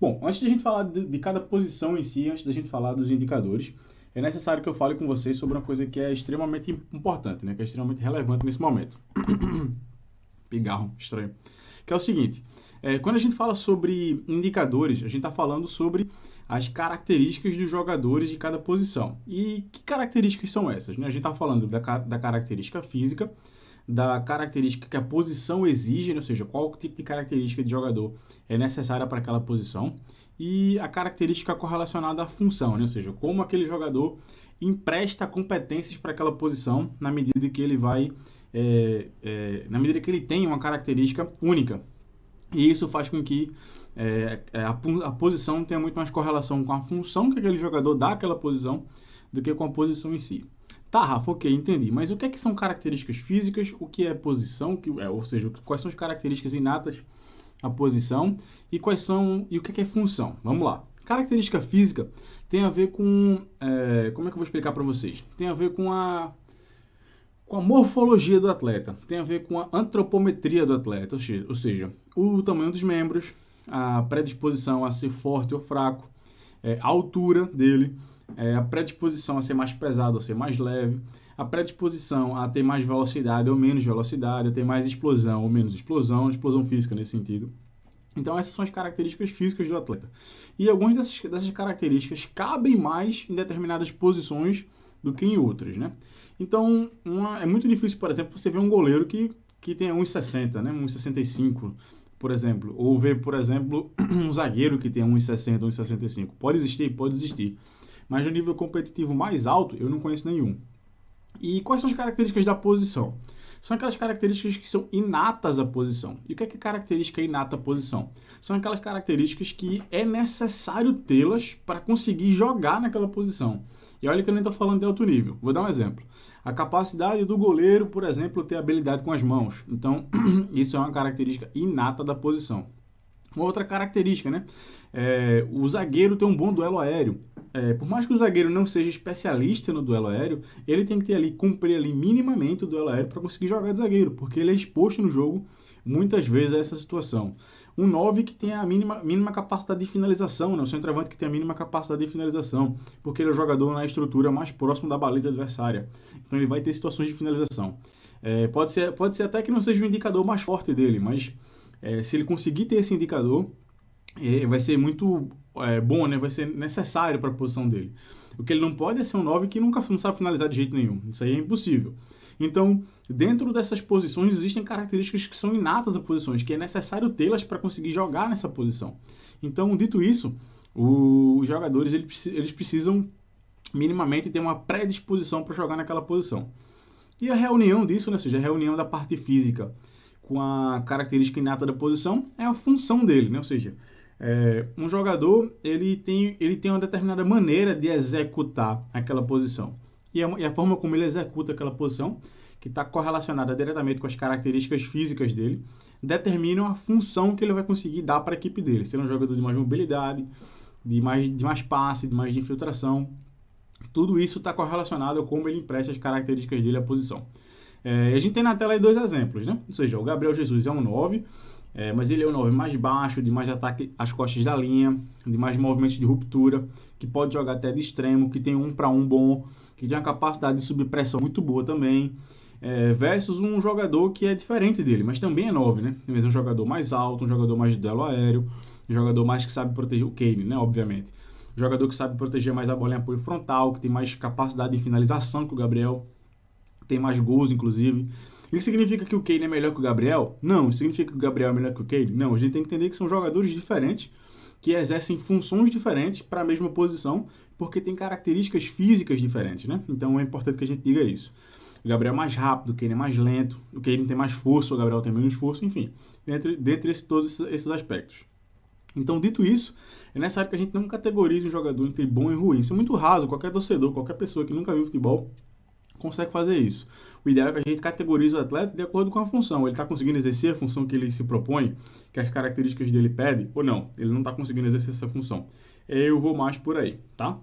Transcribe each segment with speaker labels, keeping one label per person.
Speaker 1: Bom, antes de a gente falar de cada posição em si, antes da gente falar dos indicadores, é necessário que eu fale com vocês sobre uma coisa que é extremamente importante, né? Que é extremamente relevante nesse momento. Pigarro, estranho. Que é o seguinte, quando a gente fala sobre indicadores, a gente está falando sobre as características dos jogadores de cada posição. E que características são essas, né? A gente está falando da característica física, da característica que a posição exige, né? Ou seja, qual tipo de característica de jogador é necessária para aquela posição, e a característica correlacionada à função, né? Ou seja, como aquele jogador empresta competências para aquela posição na medida que ele vai, na medida que ele tem uma característica única. E isso faz com que a posição tenha muito mais correlação com a função que aquele jogador dá àquela posição do que com a posição em si. Tá, Rafa, ok, entendi. Mas o que é que são características físicas? O que é posição? Ou seja, quais são as características inatas à posição e o que é função? Vamos lá. Característica física tem a ver com... como é que eu vou explicar para vocês? Tem a ver com a morfologia do atleta, tem a ver com a antropometria do atleta, ou seja, o tamanho dos membros, a predisposição a ser forte ou fraco, a altura dele, a predisposição a ser mais pesado ou ser mais leve, a predisposição a ter mais velocidade ou menos velocidade, a ter mais explosão ou menos explosão física nesse sentido. Então essas são as características físicas do atleta. E algumas dessas características cabem mais em determinadas posições do que em outras, né? Então, é muito difícil, por exemplo, você ver um goleiro que tenha 1,60, né? 1,65, por exemplo. Ou ver, por exemplo, um zagueiro que tenha 1,60, 1,65. Pode existir? Pode existir. Mas no nível competitivo mais alto, eu não conheço nenhum. E quais são as características da posição? São aquelas características que são inatas à posição. E o que é característica inata à posição? São aquelas características que é necessário tê-las para conseguir jogar naquela posição. E olha que eu nem estou falando de alto nível. Vou dar um exemplo. A capacidade do goleiro, por exemplo, ter habilidade com as mãos. Então, isso é uma característica inata da posição. Uma outra característica, né? O zagueiro tem um bom duelo aéreo. Por mais que o zagueiro não seja especialista no duelo aéreo, ele tem que ter cumprir minimamente o duelo aéreo para conseguir jogar de zagueiro, porque ele é exposto no jogo muitas vezes a essa situação. Um 9 que tem a mínima capacidade de finalização, né? O centroavante que tem a mínima capacidade de finalização, porque ele é o jogador na estrutura mais próximo da baliza adversária. Então ele vai ter situações de finalização. Pode ser até que não seja o indicador mais forte dele, mas se ele conseguir ter esse indicador, vai ser muito bom, né? Vai ser necessário para a posição dele. O que ele não pode é ser um 9 que nunca não sabe finalizar de jeito nenhum. Isso aí é impossível. Então, dentro dessas posições, existem características que são inatas a posições, que é necessário tê-las para conseguir jogar nessa posição. Então, dito isso, os jogadores eles precisam minimamente ter uma predisposição para jogar naquela posição. E a reunião disso, né? Ou seja, a reunião da parte física com a característica inata da posição é a função dele, né? Ou seja, um jogador ele tem uma determinada maneira de executar aquela posição. E a forma como ele executa aquela posição, que está correlacionada diretamente com as características físicas dele, determinam a função que ele vai conseguir dar para a equipe dele. Se ele é um jogador de mais mobilidade, de mais passe, de mais infiltração, tudo isso está correlacionado a como ele empresta as características dele à posição. A gente tem na tela aí dois exemplos, né? Ou seja, o Gabriel Jesus é um 9, mas ele é um 9 mais baixo, de mais ataque às costas da linha, de mais movimentos de ruptura, que pode jogar até de extremo, que tem 1-1 bom, que tem uma capacidade de subir pressão muito boa também, versus um jogador que é diferente dele, mas também é 9, né? Mas é um jogador mais alto, um jogador mais de duelo aéreo, um jogador mais que sabe proteger o Kane, né? Obviamente. Um jogador que sabe proteger mais a bola em apoio frontal, que tem mais capacidade de finalização que o Gabriel, tem mais gols, inclusive. Isso significa que o Kane é melhor que o Gabriel? Não. Isso significa que o Gabriel é melhor que o Kane? Não. A gente tem que entender que são jogadores diferentes, que exercem funções diferentes para a mesma posição, porque tem características físicas diferentes, né? Então é importante que a gente diga isso. O Gabriel é mais rápido, o Kane é mais lento, o Kane tem mais força, o Gabriel tem menos força, enfim, dentre todos esses aspectos. Então, dito isso, é necessário que a gente não categorize um jogador entre bom e ruim. Isso é muito raso, qualquer torcedor, qualquer pessoa que nunca viu futebol consegue fazer isso. O ideal é que a gente categorize o atleta de acordo com a função. Ele está conseguindo exercer a função que ele se propõe, que as características dele pedem, ou não? Ele não está conseguindo exercer essa função. Eu vou mais por aí, tá?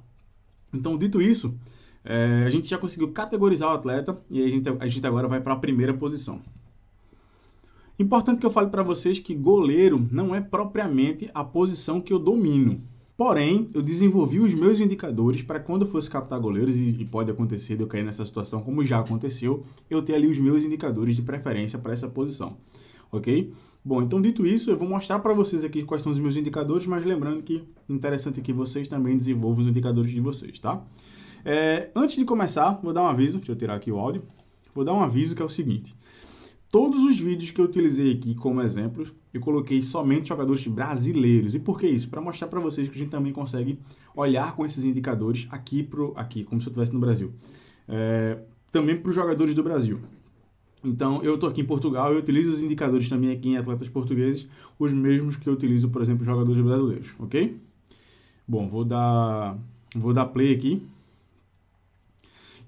Speaker 1: Então, dito isso, a gente já conseguiu categorizar o atleta e a gente agora vai para a primeira posição. Importante que eu fale para vocês que goleiro não é propriamente a posição que eu domino. Porém, eu desenvolvi os meus indicadores para quando eu fosse captar goleiros, e pode acontecer de eu cair nessa situação, como já aconteceu, eu ter ali os meus indicadores de preferência para essa posição, ok? Bom, então dito isso, eu vou mostrar para vocês aqui quais são os meus indicadores, mas lembrando que é interessante que vocês também desenvolvam os indicadores de vocês, tá? Antes de começar, vou dar um aviso, deixa eu tirar aqui o áudio, vou dar um aviso que é o seguinte: todos os vídeos que eu utilizei aqui como exemplos, eu coloquei somente jogadores brasileiros. E por que isso? Para mostrar para vocês que a gente também consegue olhar com esses indicadores aqui, como se eu estivesse no Brasil. Também para os jogadores do Brasil. Então, eu estou aqui em Portugal e eu utilizo os indicadores também aqui em atletas portugueses, os mesmos que eu utilizo, por exemplo, em jogadores brasileiros, ok? Bom, vou dar play aqui.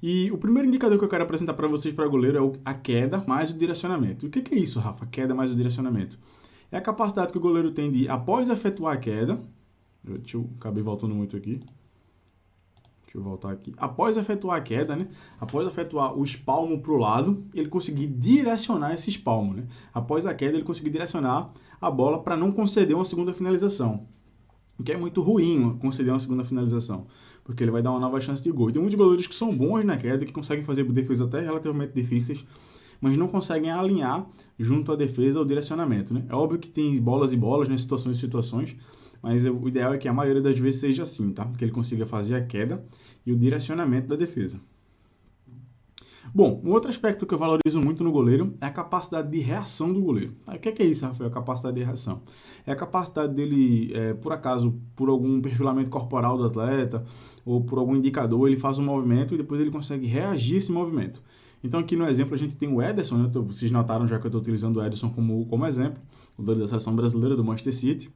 Speaker 1: E o primeiro indicador que eu quero apresentar para vocês para goleiro é a queda mais o direcionamento. O que é isso, Rafa? Queda mais o direcionamento. É a capacidade que o goleiro tem de, após efetuar a queda... acabei voltando muito aqui. Deixa eu voltar aqui. Após efetuar a queda, né? Após efetuar o espalmo para o lado, ele conseguir direcionar esse espalmo, né? Após a queda, ele conseguir direcionar a bola para não conceder uma segunda finalização. O que é muito ruim conceder uma segunda finalização, porque ele vai dar uma nova chance de gol. E tem muitos goleiros que são bons na queda, que conseguem fazer defesas até relativamente difíceis, mas não conseguem alinhar junto à defesa o direcionamento, né? É óbvio que tem bolas e bolas, né? Situações e situações, mas o ideal é que a maioria das vezes seja assim, tá? Que ele consiga fazer a queda e o direcionamento da defesa. Bom, um outro aspecto que eu valorizo muito no goleiro é a capacidade de reação do goleiro. O que é isso, Rafael? A capacidade de reação. É a capacidade dele, por acaso, por algum perfilamento corporal do atleta, ou por algum indicador, ele faz um movimento e depois ele consegue reagir a esse movimento. Então aqui no exemplo a gente tem o Ederson, né? Vocês notaram já que eu estou utilizando o Ederson como exemplo, o goleiro da seleção brasileira do Manchester City.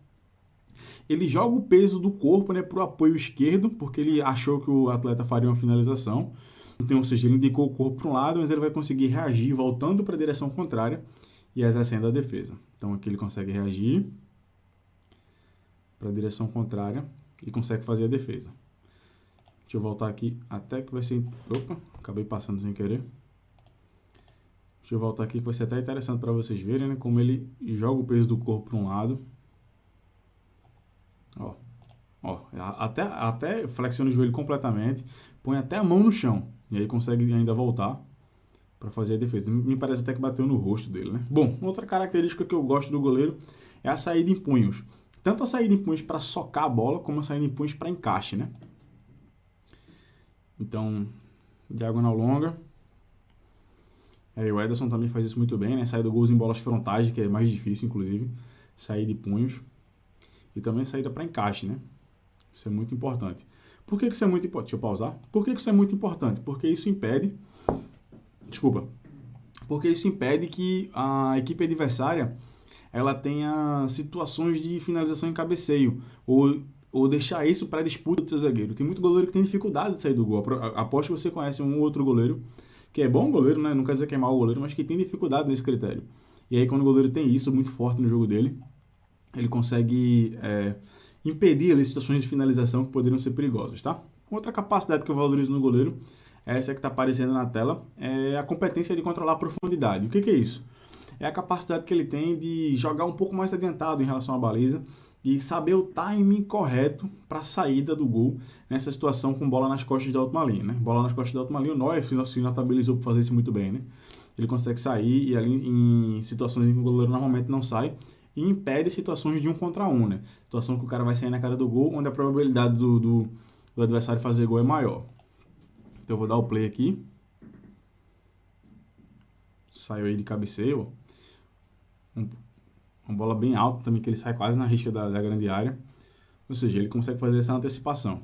Speaker 1: Ele joga o peso do corpo, né, para o apoio esquerdo, porque ele achou que o atleta faria uma finalização. Então, ou seja, ele indicou o corpo para um lado, mas ele vai conseguir reagir voltando para a direção contrária e exercendo a defesa. Então, aqui ele consegue reagir para a direção contrária e consegue fazer a defesa. Deixa eu voltar aqui até que vai ser... Opa, acabei passando sem querer. Deixa eu voltar aqui que vai ser até interessante para vocês verem, né, como ele joga o peso do corpo para um lado. Até flexiona o joelho completamente, põe até a mão no chão e aí consegue ainda voltar para fazer a defesa. Me parece até que bateu no rosto dele, né? Bom, outra característica que eu gosto do goleiro é a saída em punhos. Tanto a saída em punhos para socar a bola, como a saída em punhos para encaixe, né? Então, diagonal longa. O Ederson também faz isso muito bem, né? Saída gols em bolas frontais, que é mais difícil, inclusive. Saída de punhos. E também saída para encaixe, né? Isso é muito importante. Por que isso é muito importante? Deixa eu pausar. Por que isso é muito importante? Porque isso impede... Porque isso impede que a equipe adversária ela tenha situações de finalização em cabeceio. Ou deixar isso para a disputa do seu zagueiro. Tem muito goleiro que tem dificuldade de sair do gol. Aposto que você conhece um ou outro goleiro que é bom goleiro, né? Não quer dizer que é mau goleiro, mas que tem dificuldade nesse critério. E aí quando o goleiro tem isso muito forte no jogo dele, ele consegue impedir ali situações de finalização que poderiam ser perigosas, tá? Outra capacidade que eu valorizo no goleiro, essa que está aparecendo na tela, é a competência de controlar a profundidade. O que é isso? É a capacidade que ele tem de jogar um pouco mais adiantado em relação à baliza e saber o timing correto para a saída do gol nessa situação com bola nas costas da última linha, né? Bola nas costas da última linha, o Neuer se notabilizou por fazer isso muito bem, né? Ele consegue sair e ali em situações em que o goleiro normalmente não sai, e impede situações de 1 contra 1, né? Situação que o cara vai sair na cara do gol, onde a probabilidade do adversário fazer gol é maior. Então eu vou dar o play aqui. Saiu aí de cabeceio. Uma bola bem alta também, que ele sai quase na risca da grande área. Ou seja, ele consegue fazer essa antecipação.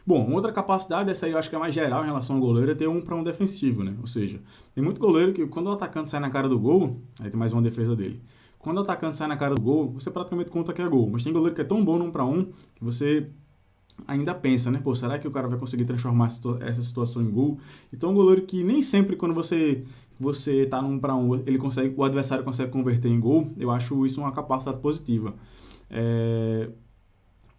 Speaker 1: Bom, uma outra capacidade, essa aí eu acho que é mais geral em relação ao goleiro, é ter 1 para 1 defensivo, né? Ou seja, tem muito goleiro que quando o atacante sai na cara do gol, aí tem mais uma defesa dele. Quando o atacante sai na cara do gol, você praticamente conta que é gol. Mas tem goleiro que é tão bom no 1 para 1 que você ainda pensa, né? Pô, será que o cara vai conseguir transformar essa situação em gol? Então, um goleiro que nem sempre quando você tá no 1 para 1, o adversário consegue converter em gol, eu acho isso uma capacidade positiva.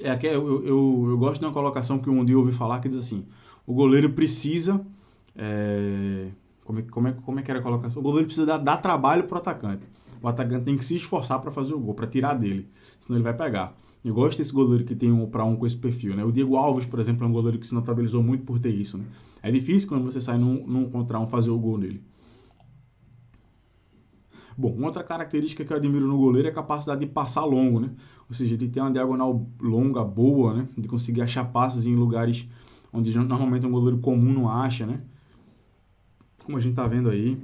Speaker 1: Eu gosto de uma colocação que um dia eu ouvi falar que diz assim: o goleiro precisa Como é que era a colocação? O goleiro precisa dar trabalho pro atacante. O atacante tem que se esforçar para fazer o gol, para tirar dele, senão ele vai pegar. Eu gosto desse goleiro que tem 1-1 com esse perfil, né? O Diego Alves, por exemplo, é um goleiro que se notabilizou muito por ter isso, né? É difícil quando você sai num contra um fazer o gol nele. Bom, uma outra característica que eu admiro no goleiro é a capacidade de passar longo, né? Ou seja, ele tem uma diagonal longa, boa, né? De conseguir achar passes em lugares onde normalmente um goleiro comum não acha, né? Como a gente tá vendo aí.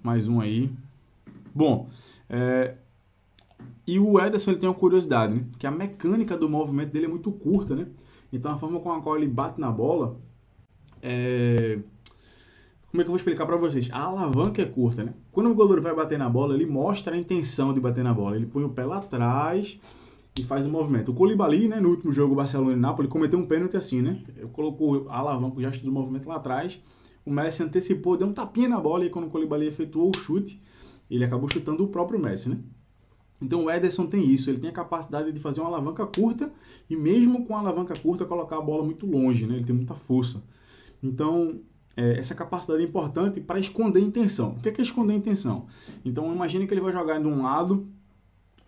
Speaker 1: Mais um aí. Bom, e o Ederson ele tem uma curiosidade, né? Que a mecânica do movimento dele é muito curta, né? Então a forma com a qual ele bate na bola Como é que eu vou explicar para vocês? A alavanca é curta, né? Quando o goleiro vai bater na bola, ele mostra a intenção de bater na bola. Ele põe o pé lá atrás e faz o movimento. O Koulibaly, né, no último jogo Barcelona e Napoli, cometeu um pênalti assim, né? Ele colocou a alavanca, o gesto do movimento lá atrás. O Messi antecipou, deu um tapinha na bola e quando o Koulibaly efetuou o chute, ele acabou chutando o próprio Messi, né? Então o Ederson tem isso, ele tem a capacidade de fazer uma alavanca curta e mesmo com a alavanca curta colocar a bola muito longe, né? Ele tem muita força. Então, essa capacidade é importante para esconder a intenção. O que é esconder a intenção? Então, imagine que ele vai jogar de um lado,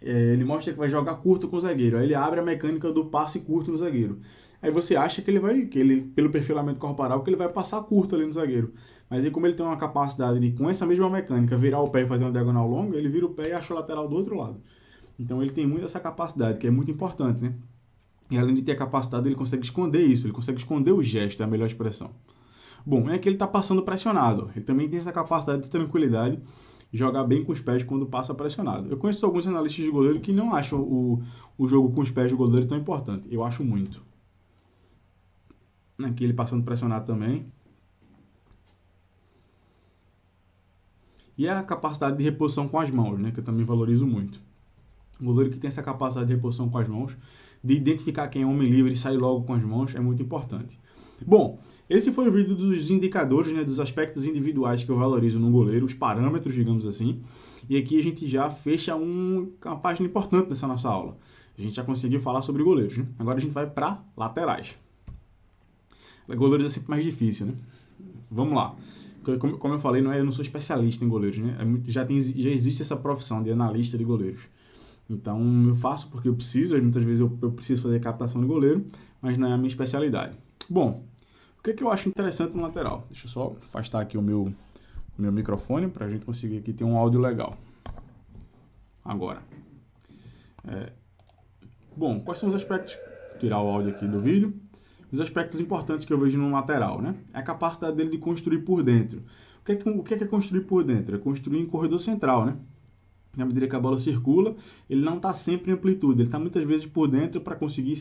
Speaker 1: ele mostra que vai jogar curto com o zagueiro, aí ele abre a mecânica do passe curto no zagueiro. Aí você acha que ele pelo perfilamento corporal, que ele vai passar curto ali no zagueiro. Mas aí como ele tem uma capacidade de, com essa mesma mecânica, virar o pé e fazer uma diagonal longa, ele vira o pé e acha o lateral do outro lado. Então ele tem muito essa capacidade, que é muito importante, né? E além de ter a capacidade, ele consegue esconder isso, ele consegue esconder o gesto, é a melhor expressão. Bom, é que ele está passando pressionado. Ele também tem essa capacidade de tranquilidade e jogar bem com os pés quando passa pressionado. Eu conheço alguns analistas de goleiro que não acham o jogo com os pés do goleiro tão importante. Eu acho muito. Aqui ele passando pressionado também. E a capacidade de reposição com as mãos, né, que eu também valorizo muito. O goleiro que tem essa capacidade de reposição com as mãos, de identificar quem é homem livre e sair logo com as mãos, é muito importante. Bom, esse foi o vídeo dos indicadores, né, dos aspectos individuais que eu valorizo no goleiro, os parâmetros, digamos assim. E aqui a gente já fecha uma página importante dessa nossa aula. A gente já conseguiu falar sobre goleiros, né? Agora a gente vai para laterais. Goleiros é sempre mais difícil, né? Vamos lá. Como eu falei, eu não sou especialista em goleiros, né? Já existe essa profissão de analista de goleiros. Então eu faço porque eu preciso, muitas vezes eu preciso fazer captação de goleiro, mas não é a minha especialidade. Bom, o que eu acho interessante no lateral? Deixa eu só afastar aqui o meu microfone para a gente conseguir aqui ter um áudio legal. Agora. Bom, quais são os aspectos? Vou tirar o áudio aqui do vídeo. Os aspectos importantes que eu vejo no lateral, né? É a capacidade dele de construir por dentro. O que é construir por dentro? É construir em corredor central, né? Na medida que a bola circula, ele não está sempre em amplitude, ele está muitas vezes por dentro para conseguir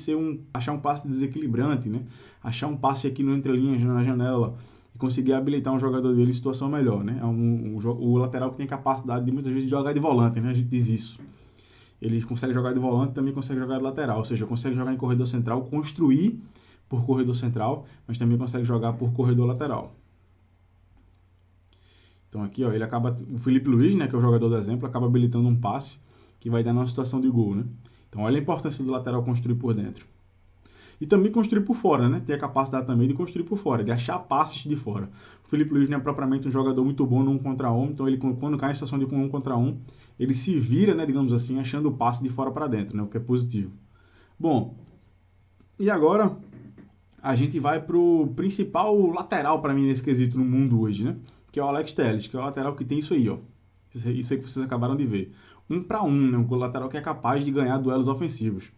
Speaker 1: achar um passe desequilibrante, né? Achar um passe aqui no entrelinhas, na janela, e conseguir habilitar um jogador dele em situação melhor, né? É o lateral que tem capacidade de muitas vezes jogar de volante, né? A gente diz isso. Ele consegue jogar de volante, também consegue jogar de lateral, ou seja, consegue jogar em corredor central, construir por corredor central, mas também consegue jogar por corredor lateral. Então aqui, ó, o Felipe Luiz, né, que é o jogador do exemplo, acaba habilitando um passe que vai dar numa situação de gol, né? Então olha a importância do lateral construir por dentro. E também construir por fora, né? Ter a capacidade também de construir por fora, de achar passes de fora. O Felipe Luiz não é propriamente um jogador muito bom no 1 contra 1, então ele, quando cai em situação de 1 contra 1, ele se vira, né, digamos assim, achando o passe de fora para dentro, né, o que é positivo. Bom, e agora a gente vai pro principal lateral para mim nesse quesito no mundo hoje, né? Que é o Alex Telles, que é o lateral que tem isso aí, ó. Isso aí que vocês acabaram de ver. 1 para 1, né? Um lateral que é capaz de ganhar duelos ofensivos.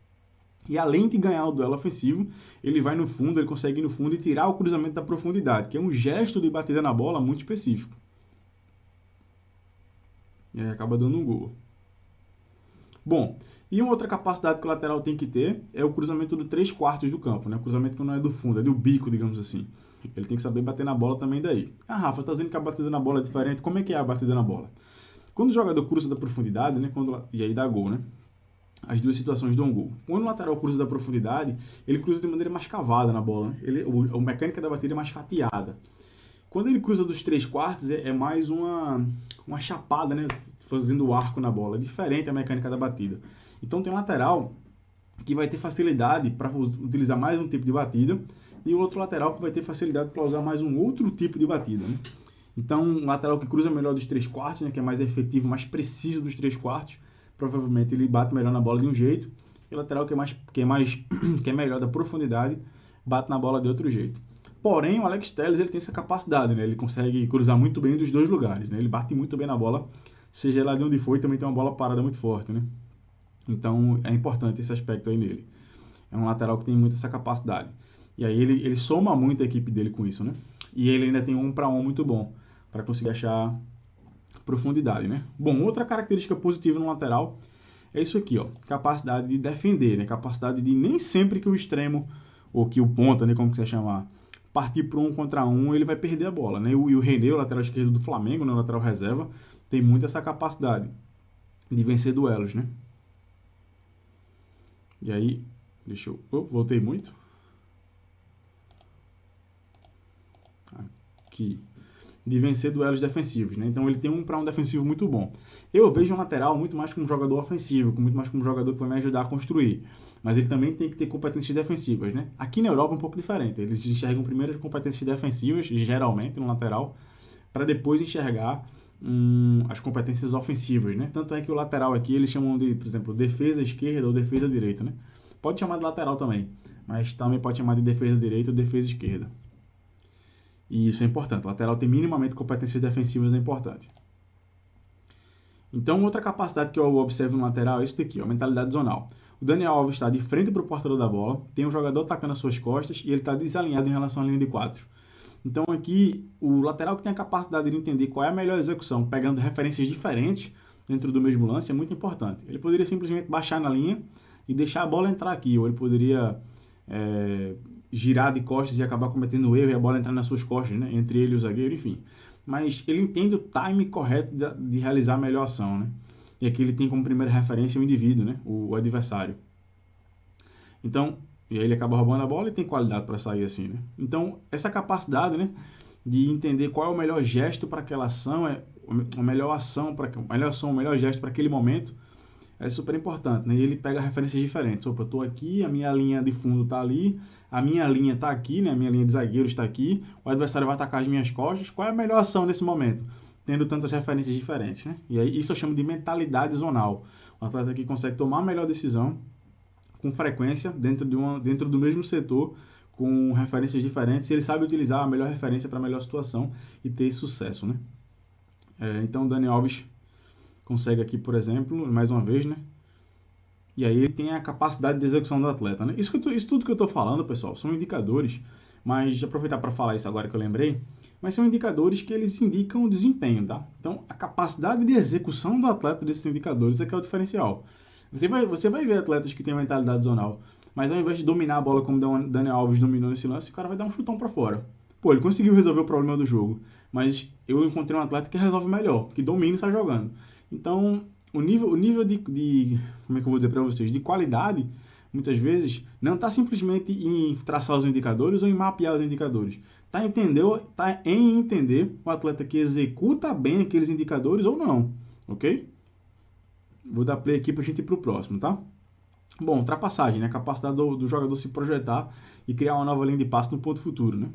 Speaker 1: E além de ganhar o duelo ofensivo, ele vai no fundo, ele consegue ir no fundo e tirar o cruzamento da profundidade, que é um gesto de batida na bola muito específico. E aí acaba dando um gol. Bom, e uma outra capacidade que o lateral tem que ter é o cruzamento do 3/4 do campo, né? O cruzamento que não é do fundo, é do bico, digamos assim. Ele tem que saber bater na bola também daí. Ah, Rafa, tá dizendo que a batida na bola é diferente. Como é que é a batida na bola? Quando o jogador cruza da profundidade, né? E aí dá gol, né? As duas situações dão gol. Quando o lateral cruza da profundidade, ele cruza de maneira mais cavada na bola, né? A mecânica da batida é mais fatiada. Quando ele cruza dos 3/4, é mais uma chapada, né? Fazendo o arco na bola. É diferente a mecânica da batida. Então tem um lateral que vai ter facilidade para utilizar mais um tipo de batida e o outro lateral que vai ter facilidade para usar mais um outro tipo de batida, né? Então, um lateral que cruza melhor dos 3/4, né, que é mais efetivo, mais preciso dos 3/4, provavelmente ele bate melhor na bola de um jeito, e o lateral que é melhor da profundidade, bate na bola de outro jeito. Porém, o Alex Telles ele tem essa capacidade, né? Ele consegue cruzar muito bem dos dois lugares, né? Ele bate muito bem na bola, seja lá de onde for, e também tem uma bola parada muito forte, né? Então, é importante esse aspecto aí nele. É um lateral que tem muito essa capacidade. E aí ele soma muito a equipe dele com isso, né? E ele ainda tem um para um muito bom, para conseguir achar profundidade, né? Bom, outra característica positiva no lateral é isso aqui, ó, capacidade de defender, né? Capacidade de nem sempre que o extremo, ou que o ponta, né, como que você chamar, partir para um contra um, ele vai perder a bola, né? E o René, o lateral esquerdo do Flamengo, né, o lateral reserva, tem muito essa capacidade de vencer duelos, né? E aí, deixa eu... voltei muito. Aqui. De vencer duelos defensivos, né? Então ele tem um para um defensivo muito bom. Eu vejo um lateral muito mais como um jogador ofensivo, muito mais como um jogador que vai me ajudar a construir. Mas ele também tem que ter competências defensivas, né? Aqui na Europa é um pouco diferente. Eles enxergam primeiro as competências defensivas, geralmente no lateral, para depois enxergar as competências ofensivas, né? Tanto é que o lateral aqui eles chamam de, por exemplo, defesa esquerda ou defesa direita, né? Pode chamar de lateral também, mas também pode chamar de defesa direita ou defesa esquerda. E isso é importante. O lateral ter minimamente competências defensivas é importante. Então, outra capacidade que eu observo no lateral é isso daqui, a mentalidade zonal. O Daniel Alves está de frente para o portador da bola, tem um jogador atacando as suas costas e ele está desalinhado em relação à linha de 4. Então, aqui, o lateral que tem a capacidade de entender qual é a melhor execução, pegando referências diferentes dentro do mesmo lance, é muito importante. Ele poderia simplesmente baixar na linha e deixar a bola entrar aqui, ou ele poderia girar de costas e acabar cometendo um erro e a bola entrar nas suas costas, né? Entre ele e o zagueiro, enfim. Mas ele entende o time correto de realizar a melhor ação, né? E aqui ele tem como primeira referência o indivíduo, né? O adversário. Então, e aí ele acaba roubando a bola e tem qualidade para sair assim, né? Então, essa capacidade, né, de entender qual é o melhor gesto para aquela ação, a melhor ação, o melhor gesto para aquele momento, é super importante, né? E ele pega referências diferentes. Opa, eu estou aqui, a minha linha de fundo está ali, a minha linha está aqui, né? A minha linha de zagueiros está aqui, o adversário vai atacar as minhas costas. Qual é a melhor ação nesse momento? Tendo tantas referências diferentes, né? E aí isso eu chamo de mentalidade zonal. O atleta que consegue tomar a melhor decisão com frequência dentro do mesmo setor, com referências diferentes, e ele sabe utilizar a melhor referência para a melhor situação e ter sucesso, né? Então o Dani Alves consegue aqui, por exemplo, mais uma vez, né? E aí ele tem a capacidade de execução do atleta, né? Isso tudo que eu estou falando, pessoal, são indicadores, mas aproveitar para falar isso agora que eu lembrei, mas são indicadores que eles indicam o desempenho, tá? Então, a capacidade de execução do atleta desses indicadores é que é o diferencial. Você vai ver atletas que têm mentalidade zonal, mas ao invés de dominar a bola como o Daniel Alves dominou nesse lance, o cara vai dar um chutão para fora. Pô, ele conseguiu resolver o problema do jogo, mas eu encontrei um atleta que resolve melhor, que domina e está jogando. Então, o nível de como é que eu vou dizer para vocês, de qualidade, muitas vezes, não está simplesmente em traçar os indicadores ou em mapear os indicadores. Tá em entender o atleta que executa bem aqueles indicadores ou não, ok? Vou dar play aqui para a gente ir para o próximo, tá? Bom, ultrapassagem, né? A capacidade do jogador se projetar e criar uma nova linha de passe no ponto futuro, né?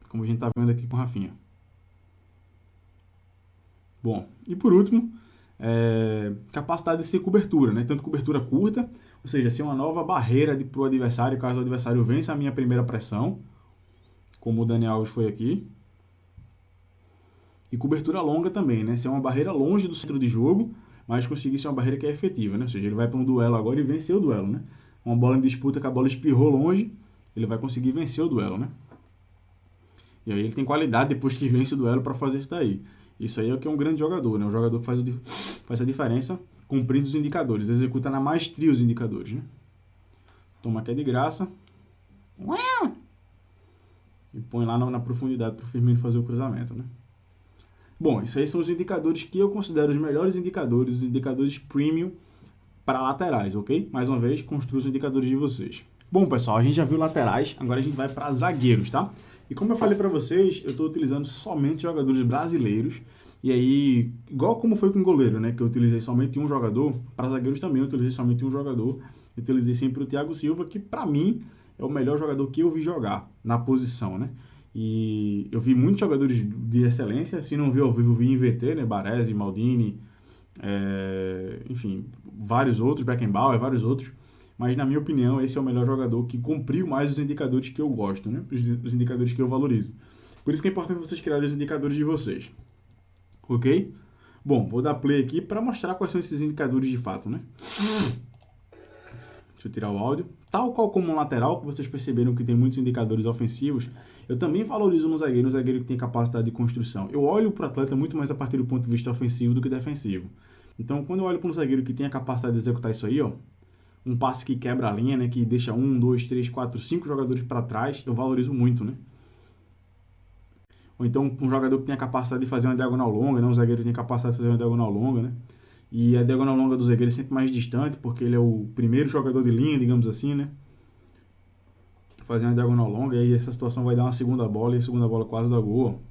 Speaker 1: Como a gente está vendo aqui com o Rafinha. Bom, e por último, capacidade de ser cobertura, né? Tanto cobertura curta, ou seja, ser uma nova barreira para o adversário, caso o adversário vença a minha primeira pressão, como o Daniel Alves foi aqui. E cobertura longa também, né? Ser uma barreira longe do centro de jogo, mas conseguir ser uma barreira que é efetiva, né? Ou seja, ele vai para um duelo agora e venceu o duelo, né? Uma bola em disputa que a bola espirrou longe, ele vai conseguir vencer o duelo, né? E aí ele tem qualidade depois que vence o duelo para fazer isso daí. Isso aí é o que é um grande jogador, né? Um jogador que faz a diferença cumprindo os indicadores, executa na maestria os indicadores, né? Toma aqui de graça. E põe lá na profundidade para o Firmino fazer o cruzamento, né? Bom, isso aí são os indicadores que eu considero os melhores indicadores, os indicadores premium para laterais, ok? Mais uma vez, construa os indicadores de vocês. Bom, pessoal, a gente já viu laterais, agora a gente vai para zagueiros, tá? E como eu falei para vocês, eu estou utilizando somente jogadores brasileiros. E aí, igual como foi com o goleiro, né? Que eu utilizei somente um jogador, para zagueiros também eu utilizei somente um jogador. Eu utilizei sempre o Thiago Silva, que para mim é o melhor jogador que eu vi jogar na posição, né? E eu vi muitos jogadores de excelência, se não vi ao vivo, vi em VT, né? Baresi, Maldini, enfim, vários outros, Beckenbauer, vários outros. Mas, na minha opinião, esse é o melhor jogador que cumpriu mais os indicadores que eu gosto, né? Os indicadores que eu valorizo. Por isso que é importante vocês criarem os indicadores de vocês. Ok? Bom, vou dar play aqui para mostrar quais são esses indicadores de fato, né? Deixa eu tirar o áudio. Tal qual como um lateral, que vocês perceberam que tem muitos indicadores ofensivos, eu também valorizo no zagueiro que tem capacidade de construção. Eu olho para o atleta muito mais a partir do ponto de vista ofensivo do que defensivo. Então, quando eu olho para um zagueiro que tem a capacidade de executar isso aí, ó, um passe que quebra a linha, né, que deixa 1, 2, 3, 4, 5 jogadores para trás, eu valorizo muito, né? Ou então um jogador que tem a capacidade de fazer uma diagonal longa, né? Um zagueiro que tem a capacidade de fazer uma diagonal longa, né? E a diagonal longa do zagueiro é sempre mais distante, porque ele é o primeiro jogador de linha, digamos assim, né? Fazer uma diagonal longa, e aí essa situação vai dar uma segunda bola, e a segunda bola quase dá gol.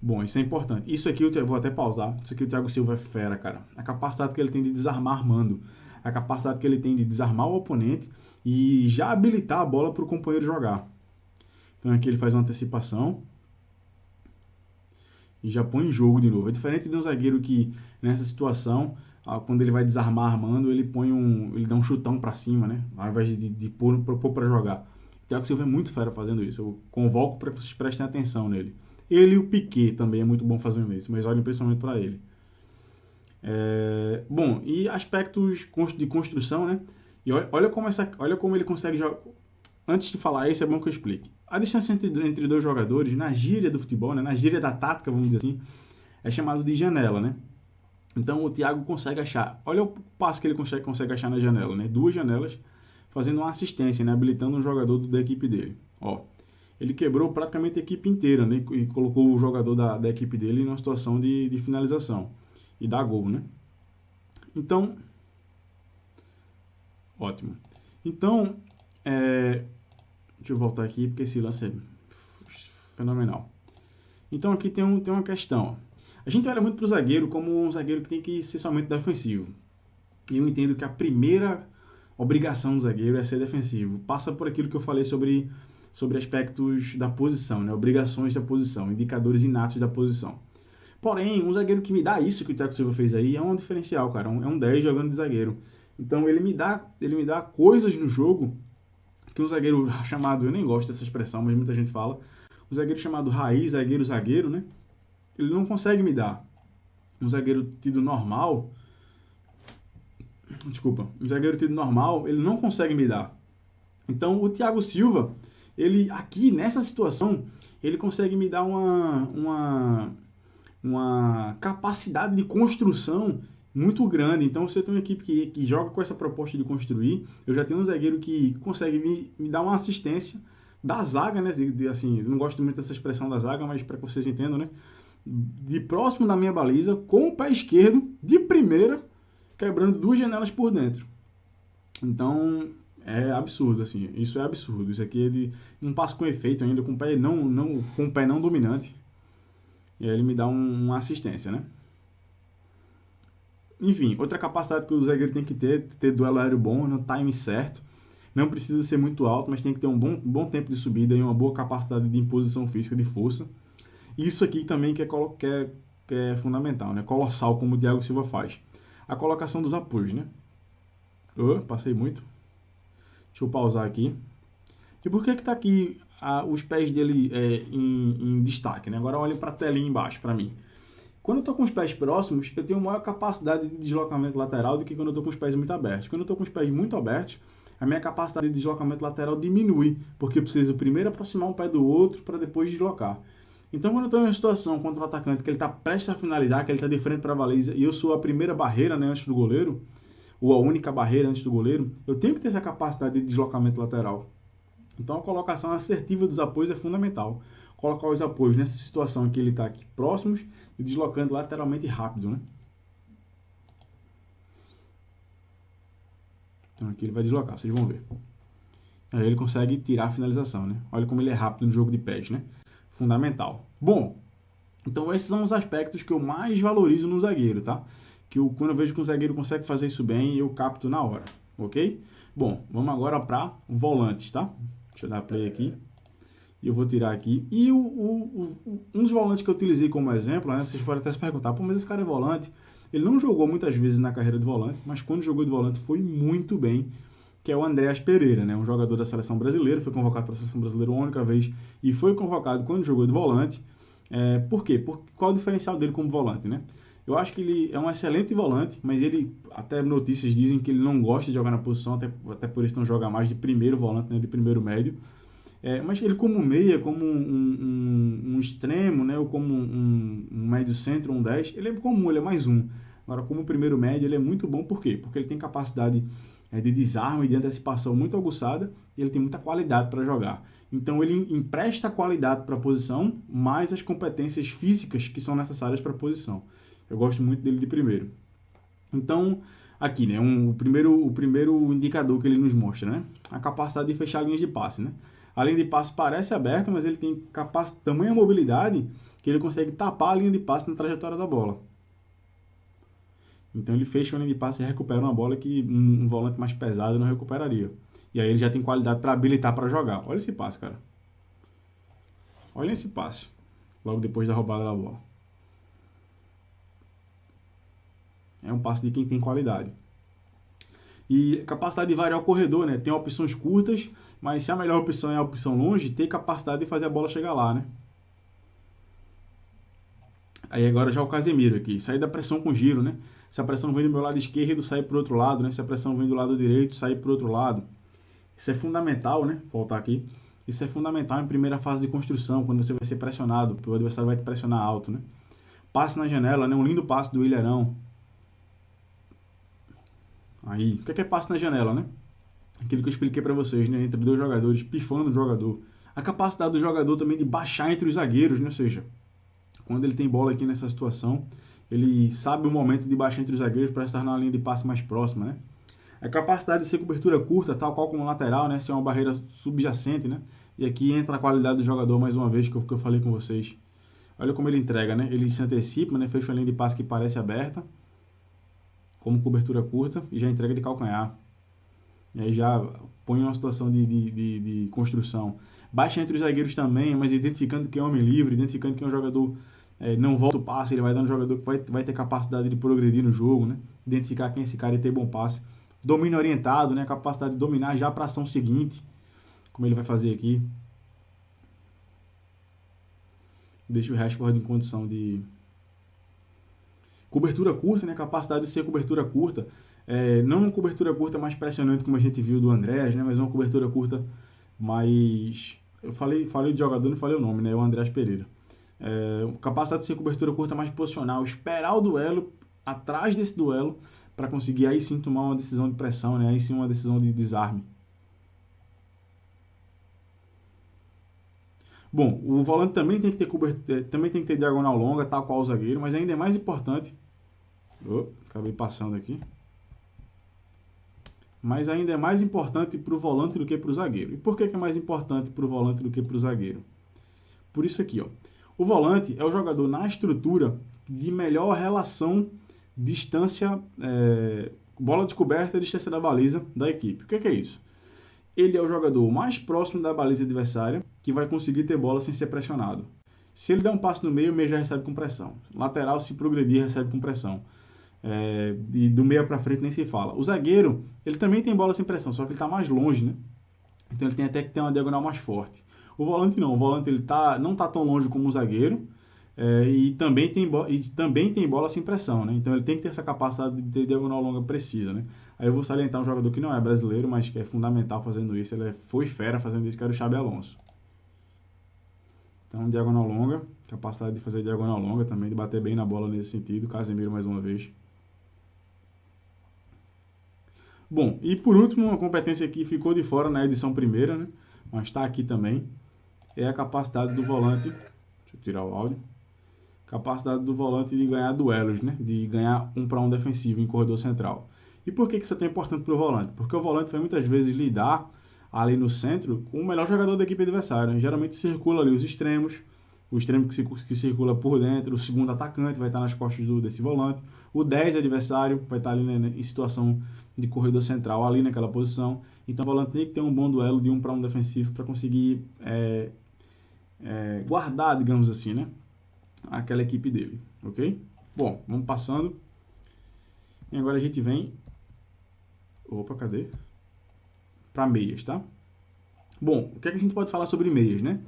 Speaker 1: Bom, isso é importante. Isso aqui eu vou até pausar. Isso aqui o Thiago Silva é fera, cara. A capacidade que ele tem de desarmar armando. A capacidade que ele tem de desarmar o oponente e já habilitar a bola para o companheiro jogar. Então aqui ele faz uma antecipação e já põe em jogo de novo. É diferente de um zagueiro que, nessa situação, quando ele vai desarmar armando, ele dá um chutão para cima, né? Ao invés de pôr para jogar. O Thiago Silva é muito fera fazendo isso. Eu convoco para que vocês prestem atenção nele. Ele e o Piquet também é muito bom fazendo isso, mas olhem principalmente para ele. Bom, e aspectos de construção, né? E olha como ele consegue jogar. Antes de falar isso, é bom que eu explique. A distância entre dois jogadores, na gíria do futebol, né, na gíria da tática, vamos dizer assim, é chamado de janela, né? Então o Thiago consegue achar, olha o passo que ele consegue achar na janela, né? Duas janelas, fazendo uma assistência, né? Habilitando um jogador da equipe dele. Ó, ele quebrou praticamente a equipe inteira, né? E colocou o jogador da equipe dele numa situação de finalização. E dá gol, né? Então, ótimo. Então, deixa eu voltar aqui, porque esse lance é fenomenal. Então, aqui tem uma questão. A gente olha muito para o zagueiro como um zagueiro que tem que ser somente defensivo. E eu entendo que a primeira obrigação do zagueiro é ser defensivo. Passa por aquilo que eu falei sobre aspectos da posição, né? Obrigações da posição, indicadores inatos da posição. Porém, um zagueiro que me dá isso que o Thiago Silva fez aí é um diferencial, cara. É um 10 jogando de zagueiro. Então, ele me dá coisas no jogo que um zagueiro chamado, eu nem gosto dessa expressão, mas muita gente fala, um zagueiro chamado raiz, zagueiro, né? Ele não consegue me dar. Um zagueiro tido normal, ele não consegue me dar. Então, o Thiago Silva, ele aqui nessa situação, ele consegue me dar uma capacidade de construção muito grande. Então, você tem uma equipe que joga com essa proposta de construir. Eu já tenho um zagueiro que consegue me dar uma assistência da zaga, né? Assim, eu não gosto muito dessa expressão da zaga, mas para que vocês entendam, né? De próximo da minha baliza, com o pé esquerdo, de primeira, quebrando duas janelas por dentro. Então, é absurdo, assim. Isso é absurdo. Isso aqui é de um passo com efeito ainda, com o pé não dominante. E aí ele me dá uma assistência, né? Enfim, outra capacidade que o zagueiro tem que ter duelo aéreo bom, no time certo. Não precisa ser muito alto, mas tem que ter um bom tempo de subida e uma boa capacidade de imposição física, de força. Isso aqui também que é fundamental, né? Colossal, como o Thiago Silva faz. A colocação dos apoios, né? Passei muito. Deixa eu pausar aqui. E por que está aqui os pés dele em destaque, né? Agora olhem para a telinha embaixo, para mim. Quando eu estou com os pés próximos, eu tenho maior capacidade de deslocamento lateral do que quando eu estou com os pés muito abertos. Quando eu estou com os pés muito abertos, a minha capacidade de deslocamento lateral diminui, porque eu preciso primeiro aproximar um pé do outro para depois deslocar. Então, quando eu estou em uma situação contra o atacante que ele está prestes a finalizar, que ele está de frente para a baliza, e eu sou a primeira barreira, né, antes do goleiro, ou a única barreira antes do goleiro, eu tenho que ter essa capacidade de deslocamento lateral. Então, a colocação assertiva dos apoios é fundamental. Colocar os apoios nessa situação em que ele está aqui próximos e deslocando lateralmente rápido, né? Então, aqui ele vai deslocar, vocês vão ver. Aí ele consegue tirar a finalização, né? Olha como ele é rápido no jogo de pés, né? Fundamental. Bom, então esses são os aspectos que eu mais valorizo no zagueiro, tá? Quando eu vejo que um zagueiro consegue fazer isso bem, eu capto na hora. ok? Bom, vamos agora para volantes, tá? Deixa eu dar play aqui. E eu vou tirar aqui. E um dos volantes que eu utilizei como exemplo, né? Vocês podem até se perguntar, pô, mas esse cara é volante. Ele não jogou muitas vezes na carreira de volante, mas quando jogou de volante foi muito bem, que é o Andreas Pereira, né? Um jogador da seleção brasileira, foi convocado para a seleção brasileira uma única vez e foi convocado quando jogou de volante. Por quê? Qual o diferencial dele como volante, né? Eu acho que ele é um excelente volante, mas ele, até notícias dizem que ele não gosta de jogar na posição, até por isso não joga mais de primeiro volante, né, de primeiro médio. Mas ele como meia, como um extremo, né, ou como um médio centro, um 10, ele é comum, ele é mais um. Agora, como primeiro médio, ele é muito bom, por quê? Porque ele tem capacidade de desarme e de antecipação muito aguçada e ele tem muita qualidade para jogar. Então, ele empresta qualidade para a posição, mais as competências físicas que são necessárias para a posição. Eu gosto muito dele de primeiro. Então, aqui, né, o primeiro indicador que ele nos mostra, né, a capacidade de fechar linhas de passe, né. A linha de passe parece aberta, mas ele tem tamanha mobilidade que ele consegue tapar a linha de passe na trajetória da bola. Então ele fecha a linha de passe e recupera uma bola que um volante mais pesado não recuperaria. E aí ele já tem qualidade para habilitar para jogar. Olha esse passe, cara. Olha esse passe. Logo depois da roubada da bola. É um passe de quem tem qualidade. E capacidade de variar o corredor, né? Tem opções curtas, mas se a melhor opção é a opção longe, tem capacidade de fazer a bola chegar lá, né? Aí agora já o Casemiro aqui. Sair da pressão com giro, né? Se a pressão vem do meu lado esquerdo, sair para o outro lado, né? Se a pressão vem do lado direito, sair para o outro lado. Isso é fundamental, né? Vou voltar aqui. Isso é fundamental em primeira fase de construção, quando você vai ser pressionado, o adversário vai te pressionar alto, né? Passe na janela, né? Um lindo passe do Ilharão. Aí, o que é passe na janela, né? Aquilo que eu expliquei para vocês, né? Entre dois jogadores, pifando o jogador. A capacidade do jogador também de baixar entre os zagueiros, né? Ou seja, quando ele tem bola aqui nessa situação, ele sabe o momento de baixar entre os zagueiros para se tornar uma linha de passe mais próxima, né? A capacidade de ser cobertura curta, tal qual como lateral, né? Ser uma barreira subjacente, né? E aqui entra a qualidade do jogador, mais uma vez, que eu falei com vocês. Olha como ele entrega, né? Ele se antecipa, né? Fecha uma linha de passe que parece aberta, como cobertura curta, e já entrega de calcanhar. E aí já põe uma situação de construção. Baixa entre os zagueiros também, mas identificando que é homem livre, identificando que é um jogador não volta o passe, ele vai dando um jogador que vai ter capacidade de progredir no jogo, né? Identificar quem é esse cara e ter bom passe. Domínio orientado, né? Capacidade de dominar já para a ação seguinte, como ele vai fazer aqui. Deixa o Rashford em condição de cobertura curta, né? Capacidade de ser cobertura curta. Não uma cobertura curta mais pressionante como a gente viu do Andrés, né? Mas uma cobertura curta mais... Eu falei de jogador, não falei o nome, né? O Andrés Pereira. Capacidade de ser cobertura curta mais posicional. Esperar o duelo, atrás desse duelo, para conseguir aí sim tomar uma decisão de pressão, né? Aí sim uma decisão de desarme. Bom, o volante também tem que ter também tem que ter diagonal longa, tal qual o zagueiro, mas ainda é mais importante. Acabei passando aqui. Mas ainda é mais importante para o volante do que para o zagueiro. E por que é mais importante para o volante do que para o zagueiro? Por isso aqui, ó. O volante é o jogador na estrutura de melhor relação distância, bola descoberta e distância da baliza da equipe. O que é isso? Ele é o jogador mais próximo da baliza adversária que vai conseguir ter bola sem ser pressionado. Se ele der um passo no meio, o meio já recebe com pressão. Lateral, se progredir, recebe com pressão. E do meio para frente nem se fala. O zagueiro, ele também tem bola sem pressão, só que ele está mais longe, né? Então ele tem até que ter uma diagonal mais forte. O volante não. O volante ele não está tão longe como o zagueiro. E também tem bola sem pressão, né? Então ele tem que ter essa capacidade de ter diagonal longa precisa, né? Aí eu vou salientar um jogador que não é brasileiro, mas que é fundamental fazendo isso. Ele foi fera fazendo isso, que era o Xabi Alonso. Então diagonal longa, capacidade de fazer diagonal longa também, de bater bem na bola nesse sentido. Casemiro mais uma vez. Bom, e por último, uma competência que ficou de fora na edição primeira, né? Mas está aqui também, é a capacidade do volante. Deixa eu tirar o áudio. Capacidade do volante de ganhar duelos, né? De ganhar um para um defensivo em corredor central. E por que isso é tão importante para o volante? Porque o volante vai muitas vezes lidar ali no centro com o melhor jogador da equipe adversária. Geralmente circula ali os extremos, o extremo que circula por dentro, o segundo atacante vai estar nas costas desse volante, o 10 adversário vai estar ali, né, em situação de corredor central, ali naquela posição. Então o volante tem que ter um bom duelo de 1 para 1 defensivo para conseguir guardar, digamos assim, né, aquela equipe dele, ok? Bom, vamos passando. E agora a gente vem... Opa, cadê? Para meias, tá? Bom, o que é que a gente pode falar sobre meias, né?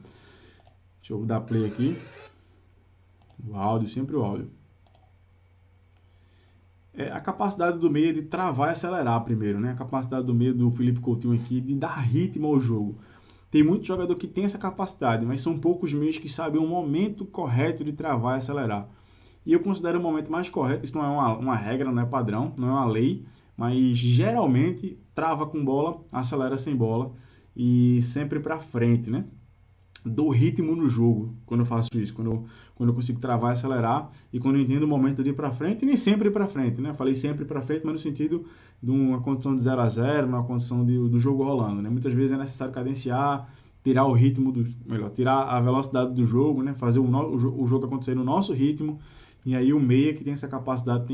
Speaker 1: Deixa eu dar play aqui. O áudio, sempre o áudio. A capacidade do meia de travar e acelerar primeiro, né? A capacidade do meia do Philippe Coutinho aqui de dar ritmo ao jogo. Tem muito jogador que tem essa capacidade, mas são poucos meias que sabem o momento correto de travar e acelerar. E eu considero o momento mais correto, isso não é uma regra, não é padrão, não é uma lei, mas geralmente trava com bola, acelera sem bola e sempre para frente, né? Dou ritmo no jogo quando eu faço isso, quando eu consigo travar e acelerar, e quando eu entendo o momento de ir para frente, e nem sempre ir para frente, né? Falei sempre para frente, mas no sentido de uma condição de 0 a 0, uma condição do jogo rolando, né? Muitas vezes é necessário cadenciar, tirar o ritmo tirar a velocidade do jogo, né? Fazer o jogo acontecer no nosso ritmo, e aí o meia que tem essa capacidade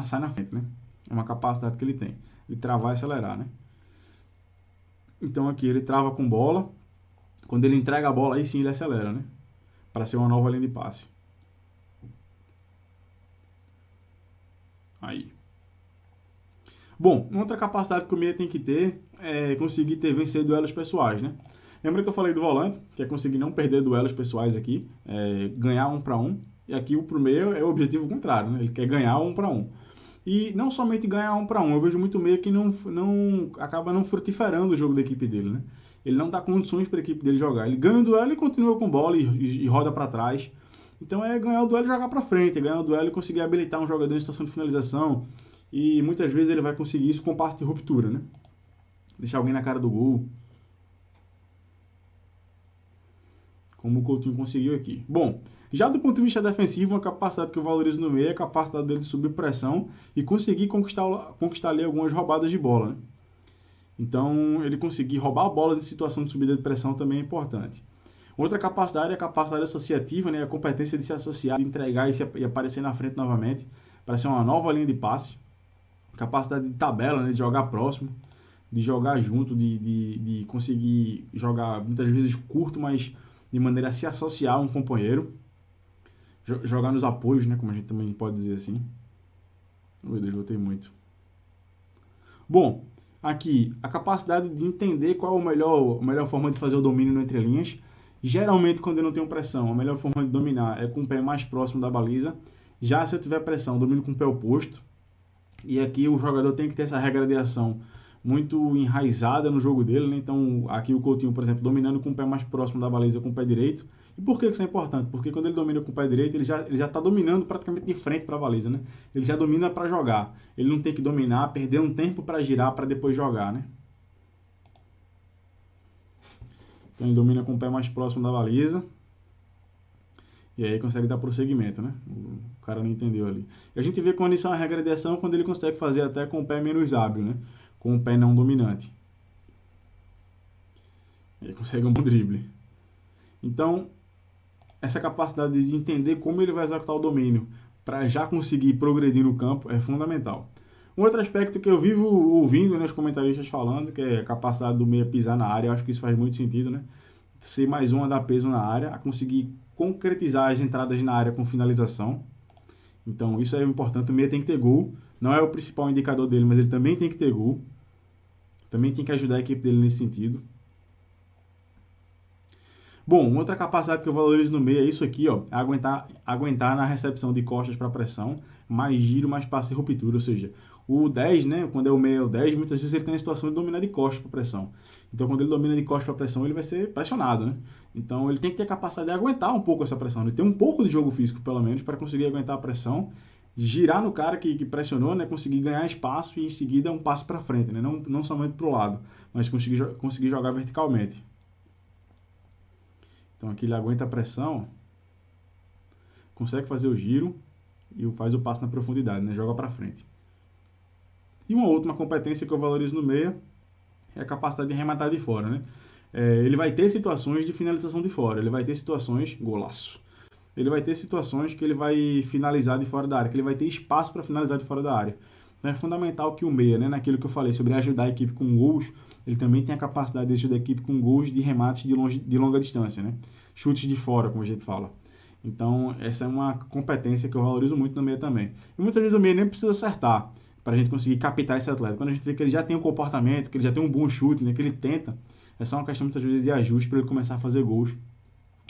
Speaker 1: sai na frente, né? É uma capacidade que ele tem de travar e acelerar, né? Então aqui ele trava com bola. Quando ele entrega a bola, aí sim ele acelera, né? Para ser uma nova linha de passe. Aí. Bom, outra capacidade que o meia tem que ter é conseguir vencer duelos pessoais, né? Lembra que eu falei do volante, que é conseguir não perder duelos pessoais aqui, ganhar 1 para 1. E aqui pro meia é o objetivo contrário, né? Ele quer ganhar 1 para 1. E não somente ganhar 1 para 1, eu vejo muito meia que acaba não frutiferando o jogo da equipe dele, né? Ele não dá condições para a equipe dele jogar. Ele ganha o duelo e continua com bola e roda para trás. Então é ganhar o duelo e jogar para frente, é ganhar o duelo e conseguir habilitar um jogador em situação de finalização. E muitas vezes ele vai conseguir isso com passe de ruptura, né? Deixar alguém na cara do gol. Como o Coutinho conseguiu aqui. Bom, já do ponto de vista defensivo, uma capacidade que eu valorizo no meio é a capacidade dele de subir pressão e conseguir conquistar ali algumas roubadas de bola, né? Então, ele conseguir roubar bolas em situação de subida de pressão também é importante. Outra capacidade é a capacidade associativa, né? A competência de se associar, de entregar e aparecer na frente novamente, para ser uma nova linha de passe. Capacidade de tabela, né? De jogar próximo, de jogar junto, de conseguir jogar muitas vezes curto, mas de maneira a se associar a um companheiro. Jogar nos apoios, né? Como a gente também pode dizer assim. Meu Deus, voltei muito. Bom, aqui, a capacidade de entender qual é a melhor forma de fazer o domínio no entrelinhas. Geralmente, quando eu não tenho pressão, a melhor forma de dominar é com o pé mais próximo da baliza. Já se eu tiver pressão, domino com o pé oposto. E aqui o jogador tem que ter essa regra de ação muito enraizada no jogo dele, né? Então, aqui o Coutinho, por exemplo, dominando com o pé mais próximo da baliza com o pé direito. E por que isso é importante? Porque quando ele domina com o pé direito, ele já está dominando praticamente de frente para a baliza, né? Ele já domina para jogar. Ele não tem que dominar, perder um tempo para girar para depois jogar, né? Então ele domina com o pé mais próximo da baliza. E aí consegue dar prosseguimento, né? O cara não entendeu ali. E a gente vê quando isso é uma regra de ação, quando ele consegue fazer até com o pé menos hábil, né? Com o pé não dominante. Ele consegue um bom drible. Então, essa capacidade de entender como ele vai executar o domínio para já conseguir progredir no campo é fundamental. Um outro aspecto que eu vivo ouvindo, né, os comentaristas falando, que é a capacidade do meia pisar na área. Eu acho que isso faz muito sentido, né? Ser mais um a dar peso na área, a conseguir concretizar as entradas na área com finalização. Então, isso é importante. O meia tem que ter gol. Não é o principal indicador dele, mas ele também tem que ter gol. Também tem que ajudar a equipe dele nesse sentido. Bom, outra capacidade que eu valorizo no meio é isso aqui, ó, é aguentar na recepção de costas para pressão, mais giro, mais passe e ruptura, ou seja, o 10, né, quando é o meio é o 10, muitas vezes ele tem a situação de dominar de costas para pressão. Então, quando ele domina de costas para pressão, ele vai ser pressionado, né? Então, ele tem que ter a capacidade de aguentar um pouco essa pressão, de ter um pouco de jogo físico, pelo menos, para conseguir aguentar a pressão, girar no cara que pressionou, né, conseguir ganhar espaço e em seguida um passo para frente, né, não somente para o lado, mas conseguir jogar verticalmente. Então aqui ele aguenta a pressão, consegue fazer o giro e faz o passo na profundidade, né? Joga para frente. E uma última competência que eu valorizo no meia é a capacidade de arrematar de fora, né? ele vai ter situações de finalização de fora, ele vai ter situações, golaço. Ele vai ter situações que ele vai finalizar de fora da área, que ele vai ter espaço para finalizar de fora da área. Então é fundamental que o meia, né, naquilo que eu falei sobre ajudar a equipe com gols, ele também tem a capacidade de ajudar a equipe com gols de remates de longa distância, né? Chutes de fora, como a gente fala. Então, essa é uma competência que eu valorizo muito no meia também. E muitas vezes o meia nem precisa acertar para a gente conseguir captar esse atleta. Quando a gente vê que ele já tem um comportamento, que ele já tem um bom chute, né, que ele tenta, é só uma questão muitas vezes de ajuste para ele começar a fazer gols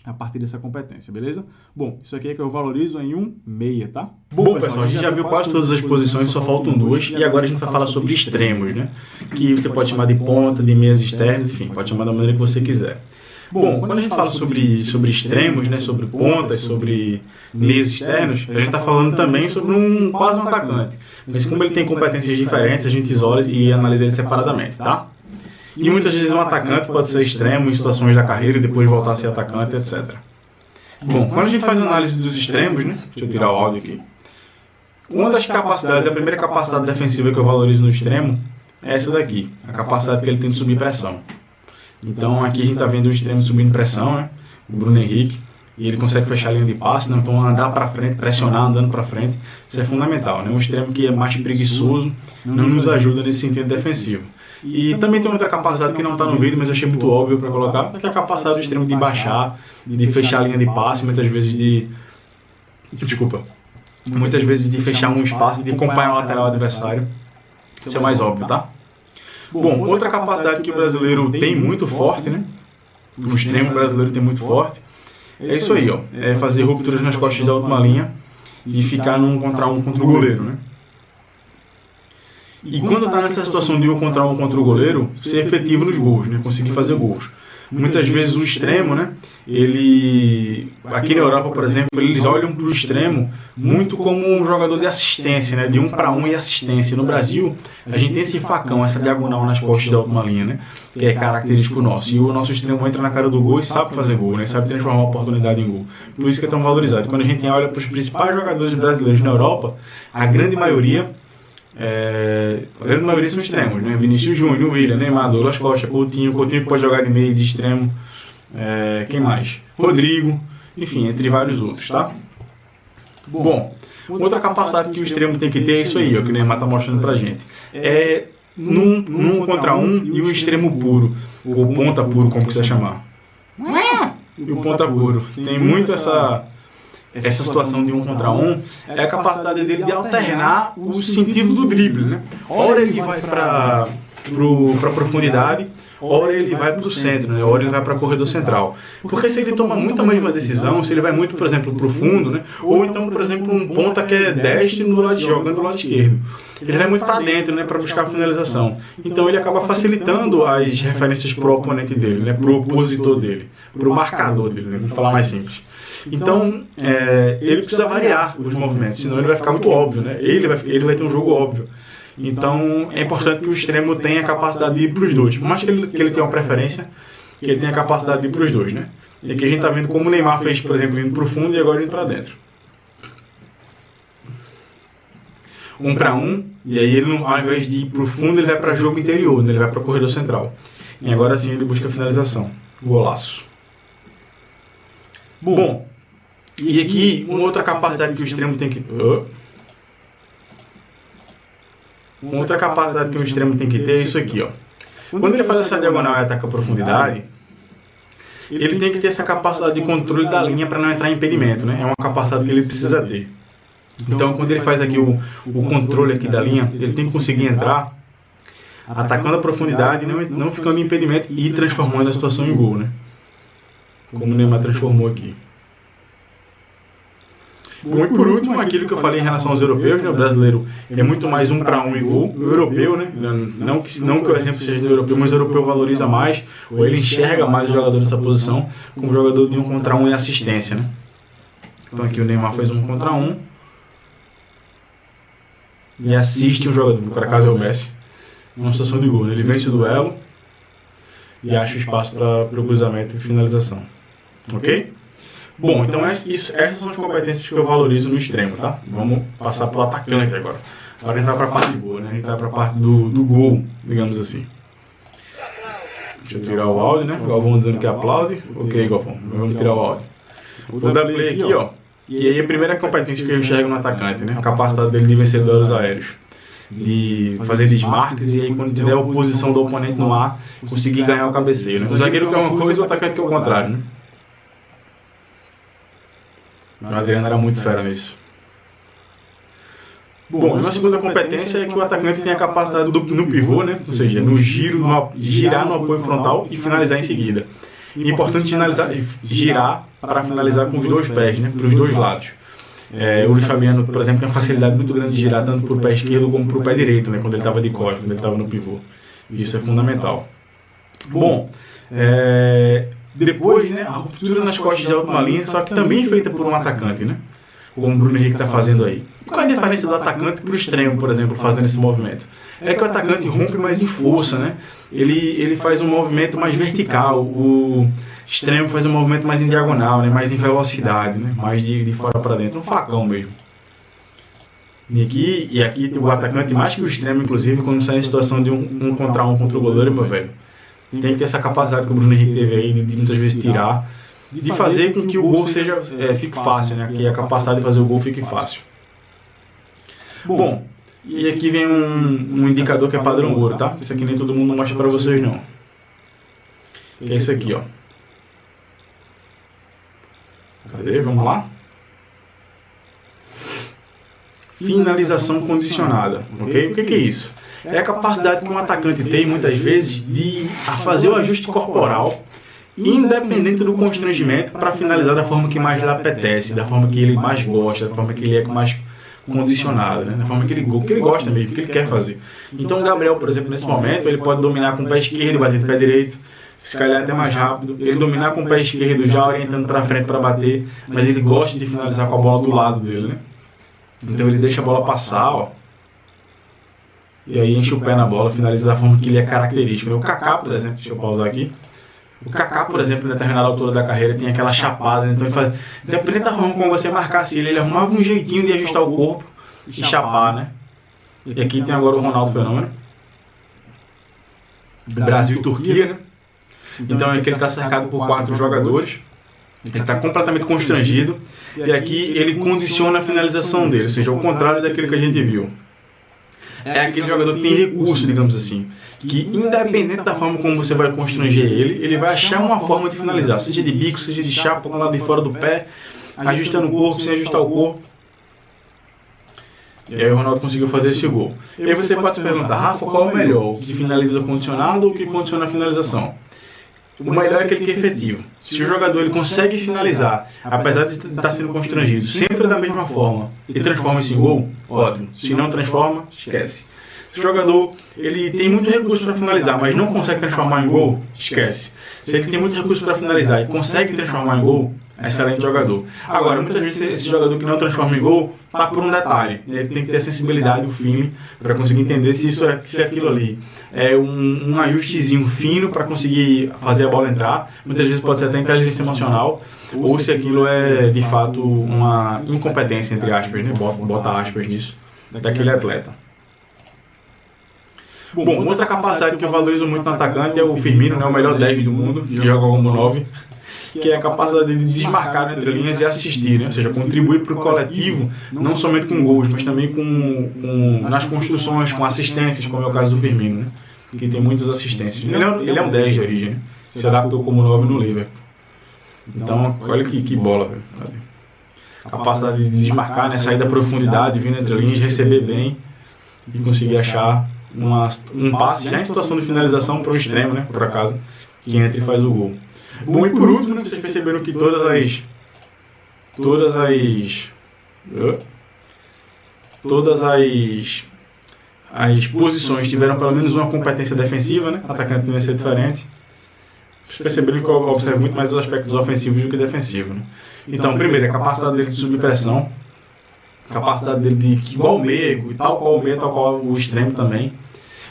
Speaker 1: a partir dessa competência, beleza? Bom, isso aqui é que eu valorizo em um meia, tá?
Speaker 2: Bom, pessoal, a gente já viu quase todas as posições, só faltam duas, e agora a gente vai falar sobre extremos, né? Que você pode chamar de ponta, de meias externas, enfim, pode chamar da maneira que você quiser. Bom, quando a gente fala sobre extremos, né, sobre pontas, sobre meias externos, a gente está falando também sobre quase um atacante. Mas como ele tem competências diferentes, a gente isola e analisa ele separadamente, tá? E muitas vezes um atacante pode ser extremo em situações da carreira e depois voltar a ser atacante, etc. Bom, quando a gente faz a análise dos extremos, né? Deixa eu tirar o áudio aqui. Uma das capacidades, a primeira capacidade defensiva que eu valorizo no extremo é essa daqui, a capacidade que ele tem de subir pressão. Então aqui a gente está vendo o extremo subindo pressão, né? O Bruno Henrique, e ele consegue fechar a linha de passe, né? Então andar para frente, pressionar andando para frente, isso é fundamental, né? Um extremo que é mais preguiçoso não nos ajuda nesse sentido defensivo. E também tem outra capacidade que não está no vídeo, mas eu achei muito óbvio para colocar, que é a capacidade do extremo de baixar, de fechar a linha de passe, muitas vezes de fechar um espaço, de acompanhar o lateral adversário. Isso é mais óbvio, tá? Bom, outra capacidade que o brasileiro tem muito forte, né? O extremo brasileiro tem muito forte, é isso aí, ó. É fazer rupturas nas costas da última linha e ficar num contra um contra o goleiro, né? E quando está nessa situação de um contra o goleiro, ser efetivo nos gols, né? Conseguir fazer gols. Muitas vezes o extremo, né? Aqui na Europa, por exemplo, eles olham para o extremo muito como um jogador de assistência, né? De 1 para 1 e assistência. No Brasil, a gente tem esse facão, essa diagonal nas costas da última linha, né? Que é característico nosso. E o nosso extremo entra na cara do gol e sabe fazer gol, né? Sabe transformar uma oportunidade em gol. Por isso que é tão valorizado. Quando a gente olha para os principais jogadores brasileiros na Europa, a grande maioria são extremos, né? Vinícius Júnior, William, Neymar, Douglas Costa, Coutinho que pode jogar de meio e de extremo, quem mais? Rodrigo, enfim, entre vários outros, tá? Bom, outra capacidade que o extremo tem que ter é isso aí, ó, que o Neymar tá mostrando pra gente. É num contra um e o extremo puro, ou ponta puro, como quiser chamar. E o ponta puro. Tem muito essa situação de 1 contra 1, é a capacidade dele de alternar o sentido do drible, né? Ora ele vai para profundidade, ora ele vai para o centro, né? Ora ele vai para corredor central. Porque se ele toma muito a mesma decisão, se ele vai muito, por exemplo, para o fundo, né? Ou então, por exemplo, um ponta que é destro jogando do lado esquerdo. Ele vai muito para dentro, né? Para buscar a finalização. Então ele acaba facilitando as referências para o oponente dele, né? Para o opositor dele, para o marcador dele, né? Vamos falar mais simples. Então, ele precisa variar os movimentos, senão ele vai ficar muito óbvio, né? Ele vai ter um jogo óbvio. Então, é importante que o extremo tenha a capacidade de ir para os dois. Por mais que ele tenha uma preferência, que ele tenha a capacidade de ir para os dois, né? E aqui a gente está vendo como o Neymar fez, por exemplo, indo para o fundo e agora indo para dentro. 1 para 1, e aí ele, ao invés de ir para o fundo, ele vai para jogo interior, né? Ele vai para o corredor central. E agora sim ele busca a finalização. Golaço. Bom, e aqui uma outra capacidade que o extremo tem que... Uma outra capacidade que o extremo tem que ter é isso aqui, ó. Quando ele faz essa diagonal e ataca a profundidade, ele tem que ter essa capacidade de controle da linha para não entrar em impedimento, né? É uma capacidade que ele precisa ter. Então, quando ele faz aqui o controle aqui da linha, ele tem que conseguir entrar atacando a profundidade, não ficando em impedimento e transformando a situação em gol, né? Como o Neymar transformou aqui. Bom, e por último, aquilo que eu falei em relação aos europeus, né? O brasileiro é muito mais 1 para 1 e gol. O europeu, né? Não que o exemplo seja do europeu, mas o europeu valoriza mais, ou ele enxerga mais o jogador nessa posição como jogador de 1 contra 1 e assistência, né? Então aqui o Neymar fez 1 contra 1 e assiste um jogador, por acaso é o Messi, numa situação de gol, né? Ele vence o duelo e acha o espaço para o cruzamento e finalização. Ok? Bom, então essas são as competências que eu valorizo no extremo, tá? Vamos passar para o atacante agora. Agora a gente vai para a parte boa, né? A gente vai para a parte do gol, digamos assim. Deixa Deixa eu tirar o áudio, né? O Galvão dizendo que aplaude. Ok, Galvão, vamos tirar o áudio. Vou dar play aqui, ó. E aí a primeira competência que eu enxergo no atacante, né? A capacidade dele de vencer duelos aéreos. De fazer desmarques e aí quando tiver a oposição do oponente no ar, conseguir ganhar o cabeceio, né? O zagueiro quer uma coisa e o atacante quer o contrário, né? O Adriano era muito fera nisso. Bom, e uma segunda competência é que o atacante tem a capacidade no pivô, né? Ou seja, no giro, girar no apoio frontal e finalizar em seguida. E é importante girar para finalizar com os dois pés, né? Para os dois lados. O Luiz Fabiano, por exemplo, tem uma facilidade muito grande de girar tanto para o pé esquerdo como para o pé direito, né? Quando ele estava de costas, quando ele estava no pivô. Isso é fundamental. Bom, depois, né, a ruptura nas costas de última linha, só que também feita por um atacante, né? Como o Bruno Henrique está fazendo aí. E qual é a diferença do atacante para o extremo, por exemplo, fazendo esse movimento? É que o atacante rompe mais em força, né? Ele faz um movimento mais vertical, o extremo faz um movimento mais em diagonal, né? Mais em velocidade, né? Mais de fora para dentro, um facão mesmo. E aqui o atacante, mais que o extremo, inclusive, quando sai em situação de um contra o goleiro, meu velho, tem que ter essa capacidade que o Bruno Henrique teve aí de muitas vezes tirar, de fazer com que o gol fique fácil, né? Que a capacidade de fazer o gol fique fácil. Bom, e aqui vem um indicador que é padrão ouro, tá? Isso aqui nem todo mundo mostra pra vocês, não. Que é isso aqui, ó. Cadê? Vamos lá? Finalização condicionada, ok? O que é isso? É a capacidade que um atacante tem, muitas vezes, de fazer o ajuste corporal, independente do constrangimento, para finalizar da forma que mais lhe apetece, da forma que ele mais gosta, da forma que ele é mais condicionado, né? Da forma que ele gosta mesmo, que ele quer fazer. Então o Gabriel, por exemplo, nesse momento, ele pode dominar com o pé esquerdo e bater com o pé direito, se calhar até mais rápido, ele dominar com o pé esquerdo já orientando para frente para bater, mas ele gosta de finalizar com a bola do lado dele, né? Então ele deixa a bola passar, ó, e aí enche o pé na bola, finaliza da forma que ele é característico. O Kaká, por exemplo, deixa eu pausar aqui. O Kaká, por exemplo, em determinada altura da carreira, tem aquela chapada, então ele faz, dependendo da forma como você marcasse ele arrumava um jeitinho de ajustar o corpo e chapar, né? E aqui tem agora o Ronaldo Fenômeno. Brasil e Turquia, né? Então aqui ele está cercado por 4 jogadores. Ele está completamente constrangido. E aqui ele condiciona a finalização dele, ou seja, ao contrário daquilo que a gente viu. É aquele jogador que tem recurso, digamos assim, que independente da forma como você vai constranger ele vai achar uma forma de finalizar, seja de bico, seja de chapa, com o lado de fora do pé, ajustando o corpo, sem ajustar o corpo. E aí o Ronaldo conseguiu fazer esse gol. E aí você pode se perguntar, Rafa, qual é o melhor? O que finaliza condicionado ou o que condiciona a finalização? O melhor é aquele que é efetivo. Se o jogador ele consegue finalizar, apesar de estar sendo constrangido, sempre da mesma forma, e transforma isso em gol, ótimo. Se não transforma, esquece. Se o jogador ele tem muito recurso para finalizar, mas não consegue transformar em gol, esquece. Se ele tem muito recurso para finalizar e consegue transformar em gol, excelente jogador. Agora, muitas vezes esse jogador que não transforma em gol está por um detalhe. Ele tem que ter a sensibilidade, o feeling, para conseguir entender se aquilo ali é um ajustezinho fino para conseguir fazer a bola entrar. Muitas vezes pode ser até inteligência emocional, ou se aquilo é de fato uma incompetência, entre aspas, né? Bota aspas nisso, daquele atleta. Bom, outra capacidade que eu valorizo muito no atacante é o Firmino, né? O melhor 10 do mundo, que joga como 9. Que é a capacidade de desmarcar entre linhas e assistir, né? Ou seja, contribuir para o coletivo, não somente com gols, mas também nas construções, com assistências, como é o caso do Firmino, né? Que tem muitas assistências. Ele é um 10 de origem, né? Se adaptou como 9 no Liverpool. Então, olha que bola, velho. A capacidade de desmarcar, né? Sair da profundidade, vir entre linhas, receber bem e conseguir achar um passe já em situação de finalização para o extremo, né? Por acaso, que entra e faz o gol. Bom, e por último, né, vocês perceberam que todas as posições tiveram pelo menos uma competência defensiva, né? Atacante não ia ser diferente. Vocês perceberam que eu observo muito mais os aspectos ofensivos do que defensivos, né? Então, primeiro, a capacidade dele de subir pressão, a capacidade dele de igual o meio, tal qual o meio, tal qual o extremo também.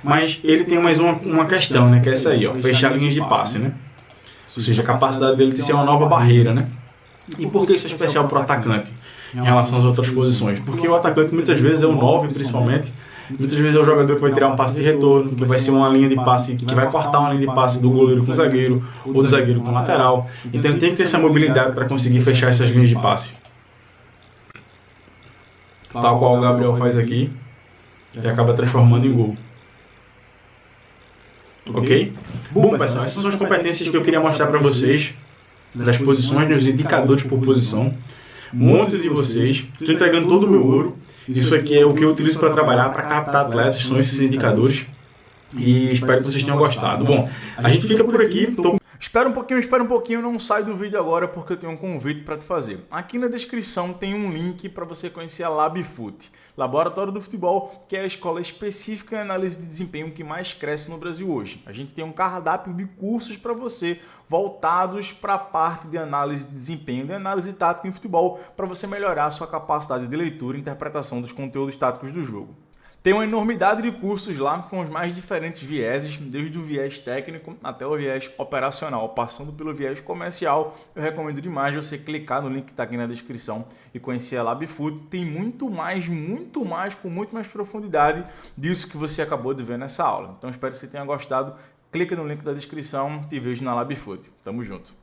Speaker 2: Mas ele tem mais uma questão, né? Que é essa aí, ó, fechar linhas de passe, né? Ou seja, a capacidade dele de ser uma nova barreira, né? E por que isso é especial para o atacante em relação às outras posições? Porque o atacante muitas vezes é o 9, principalmente, Muitas vezes é o jogador que vai tirar um passe de retorno, que vai ser uma linha de passe, que vai cortar uma linha de passe do goleiro com o zagueiro, ou do zagueiro com o lateral. Então ele tem que ter essa mobilidade para conseguir fechar essas linhas de passe. Tal qual o Gabriel faz aqui, e acaba transformando em gol. Ok? Bom, pessoal, essas são as competências que eu queria mostrar para vocês, das posições, dos indicadores por posição. Muito de vocês, estou entregando todo o meu ouro. Isso aqui é o que eu utilizo para trabalhar, para captar atletas, são esses indicadores. E espero que vocês tenham gostado. Bom, a gente fica por aqui. Espera um pouquinho, não sai do vídeo agora porque eu tenho um convite para te fazer. Aqui na descrição tem um link para você conhecer a LabFoot, Laboratório do Futebol, que é a escola específica em análise de desempenho que mais cresce no Brasil hoje. A gente tem um cardápio de cursos para você voltados para a parte de análise de desempenho, de análise tática em futebol, para você melhorar a sua capacidade de leitura e interpretação dos conteúdos táticos do jogo. Tem uma enormidade de cursos lá com os mais diferentes vieses, desde o viés técnico até o viés operacional, passando pelo viés comercial. Eu recomendo demais você clicar no link que está aqui na descrição e conhecer a LabFoot. Tem muito mais, com muito mais profundidade disso que você acabou de ver nessa aula. Então espero que você tenha gostado. Clica no link da descrição e vejo na LabFoot. Tamo junto.